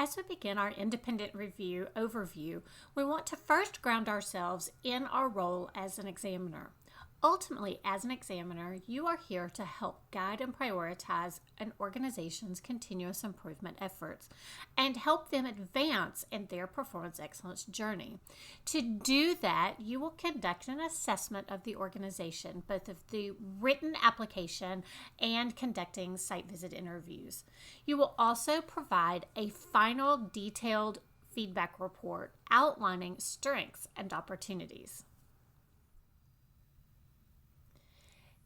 As we begin our independent review overview, we want to first ground ourselves in our role as an examiner. Ultimately, as an examiner, you are here to help guide and prioritize an organization's continuous improvement efforts and help them advance in their performance excellence journey. To do that, you will conduct an assessment of the organization, both of the written application and conducting site visit interviews. You will also provide a final detailed feedback report outlining strengths and opportunities.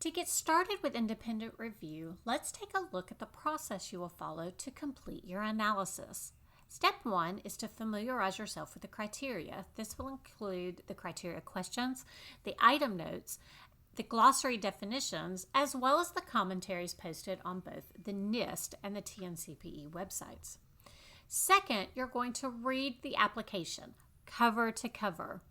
To get started with independent review, let's take a look at the process you will follow to complete your analysis. Step 1 is to familiarize yourself with the criteria. This will include the criteria questions, the item notes, the glossary definitions, as well as the commentaries posted on both the NIST and the TNCPE websites. Second, you're going to read the application cover to cover.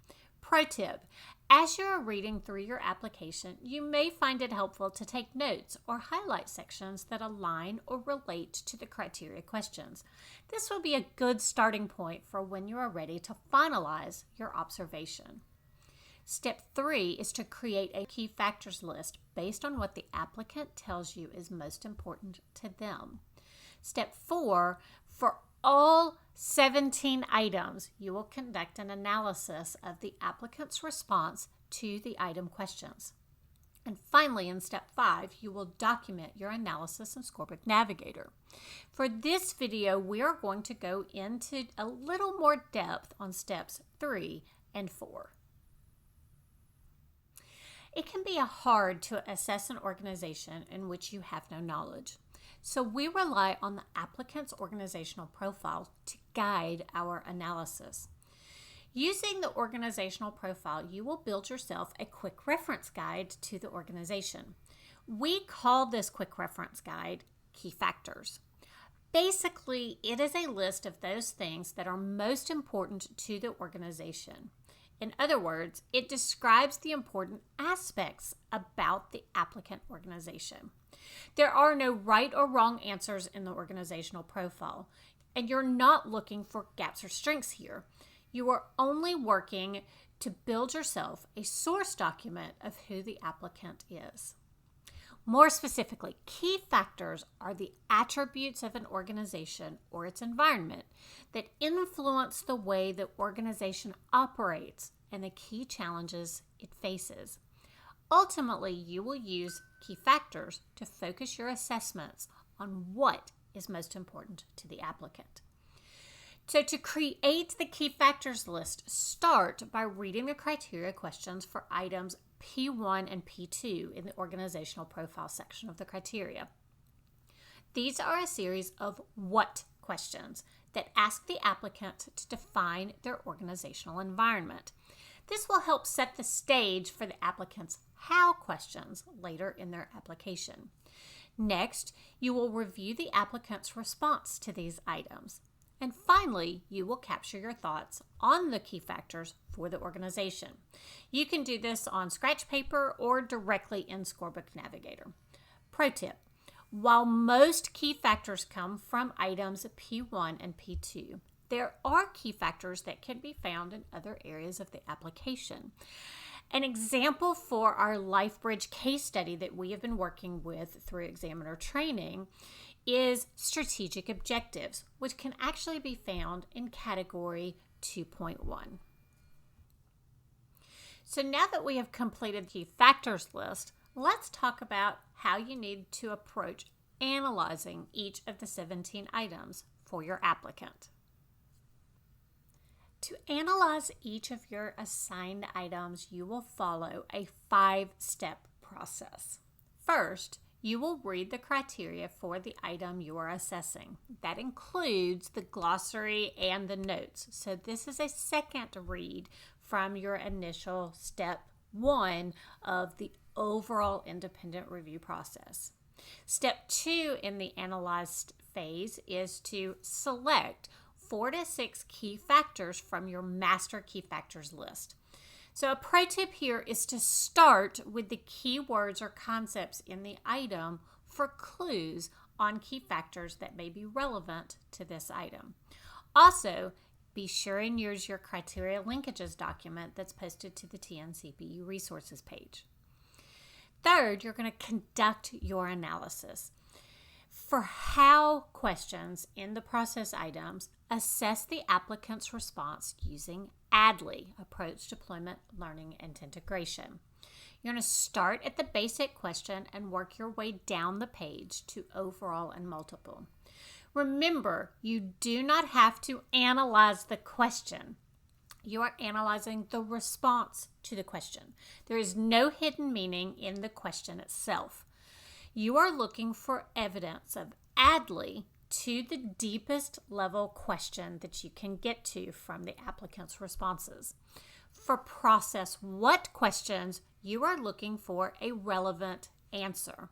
Pro tip: as you're reading through your application, you may find it helpful to take notes or highlight sections that align or relate to the criteria questions. This will be a good starting point for when you are ready to finalize your observation. Step 3 is to create a key factors list based on what the applicant tells you is most important to them. Step 4, for all 17 items, you will conduct an analysis of the applicant's response to the item questions. And finally, in step 5, you will document your analysis in Scorebook Navigator. For this video, we are going to go into a little more depth on steps 3 and 4. It can be hard to assess an organization in which you have no knowledge. So we rely on the applicant's organizational profile to guide our analysis. Using the organizational profile, you will build yourself a quick reference guide to the organization. We call this quick reference guide Key Factors. Basically, it is a list of those things that are most important to the organization. In other words, it describes the important aspects about the applicant organization. There are no right or wrong answers in the organizational profile, and you're not looking for gaps or strengths here. You are only working to build yourself a source document of who the applicant is. More specifically, key factors are the attributes of an organization or its environment that influence the way the organization operates and the key challenges it faces. Ultimately, you will use key factors to focus your assessments on what is most important to the applicant. So to create the key factors list, start by reading the criteria questions for items P1 and P2 in the organizational profile section of the criteria. These are a series of what questions that ask the applicant to define their organizational environment. This will help set the stage for the applicant's how questions later in their application. Next, you will review the applicant's response to these items. And finally, you will capture your thoughts on the key factors for the organization. You can do this on scratch paper or directly in Scorebook Navigator. Pro tip: while most key factors come from items P1 and P2, there are key factors that can be found in other areas of the application. An example for our LifeBridge case study that we have been working with through examiner training is strategic objectives, which can actually be found in category 2.1. So now that we have completed the key factors list, let's talk about how you need to approach analyzing each of the 17 items for your applicant. To analyze each of your assigned items, you will follow a 5-step process. First, you will read the criteria for the item you are assessing. That includes the glossary and the notes. So this is a second read from your initial step 1 of the overall independent review process. Step 2 in the analyzed phase is to select 4 to 6 key factors from your master key factors list. So a pro tip here is to start with the key words or concepts in the item for clues on key factors that may be relevant to this item. Also, be sure and use your criteria linkages document that's posted to the TNCPU resources page. Third, you're going to conduct your analysis. For how questions in the process items, assess the applicant's response using ADLI, Approach, Deployment, Learning, and Integration. You're going to start at the basic question and work your way down the page to overall and multiple. Remember, you do not have to analyze the question. You are analyzing the response to the question. There is no hidden meaning in the question itself. You are looking for evidence of ADLI to the deepest level question that you can get to from the applicant's responses. For process what questions, you are looking for a relevant answer.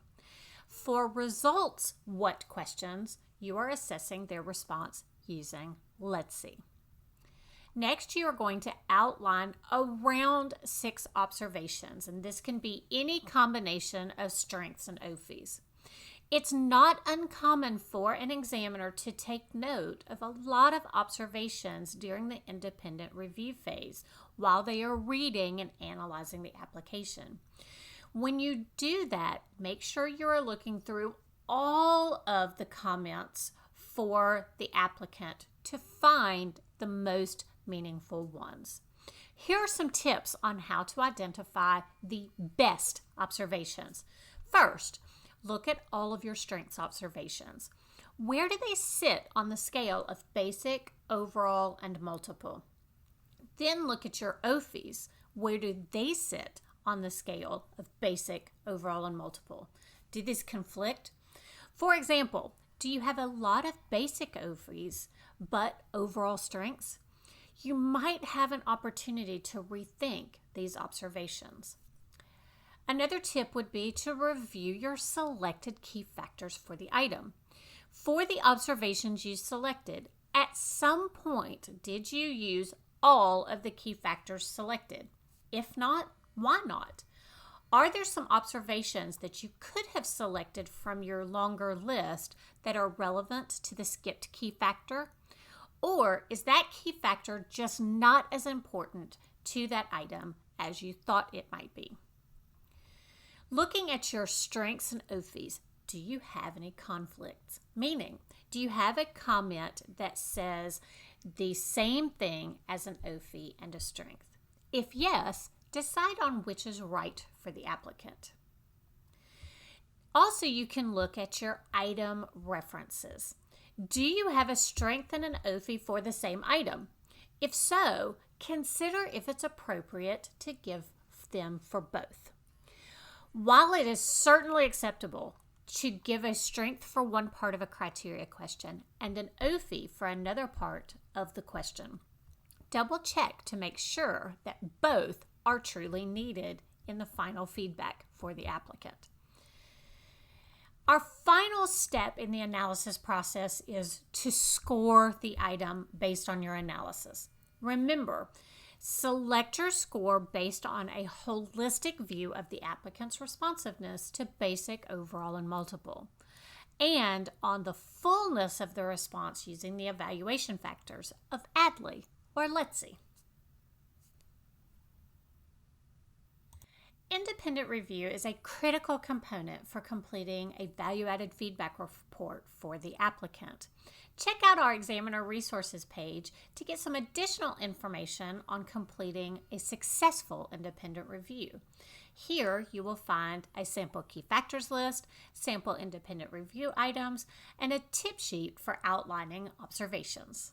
For results what questions, you are assessing their response using Let's See. Next, you are going to outline around 6 observations, and this can be any combination of strengths and OFEs. It's not uncommon for an examiner to take note of a lot of observations during the independent review phase while they are reading and analyzing the application. When you do that, make sure you are looking through all of the comments for the applicant to find the most meaningful ones. Here are some tips on how to identify the best observations. First, look at all of your strengths observations. Where do they sit on the scale of basic, overall, and multiple? Then look at your OFEs. Where do they sit on the scale of basic, overall, and multiple? Do these conflict? For example, do you have a lot of basic OFEs but overall strengths? You might have an opportunity to rethink these observations. Another tip would be to review your selected key factors for the item. For the observations you selected, at some point, did you use all of the key factors selected? If not, why not? Are there some observations that you could have selected from your longer list that are relevant to the skipped key factor? Or is that key factor just not as important to that item as you thought it might be? Looking at your strengths and OFEs, do you have any conflicts? Meaning, do you have a comment that says the same thing as an OFE and a strength? If yes, decide on which is right for the applicant. Also, you can look at your item references. Do you have a strength and an OFE for the same item? If so, consider if it's appropriate to give them for both. While it is certainly acceptable to give a strength for one part of a criteria question and an OFE for another part of the question, double check to make sure that both are truly needed in the final feedback for the applicant. Our final step in the analysis process is to score the item based on your analysis. Remember, select your score based on a holistic view of the applicant's responsiveness to basic, overall, and multiple, and on the fullness of the response using the evaluation factors of ADLI or Let's See. Independent review is a critical component for completing a value-added feedback report for the applicant. Check out our examiner resources page to get some additional information on completing a successful independent review. Here you will find a sample key factors list, sample independent review items, and a tip sheet for outlining observations.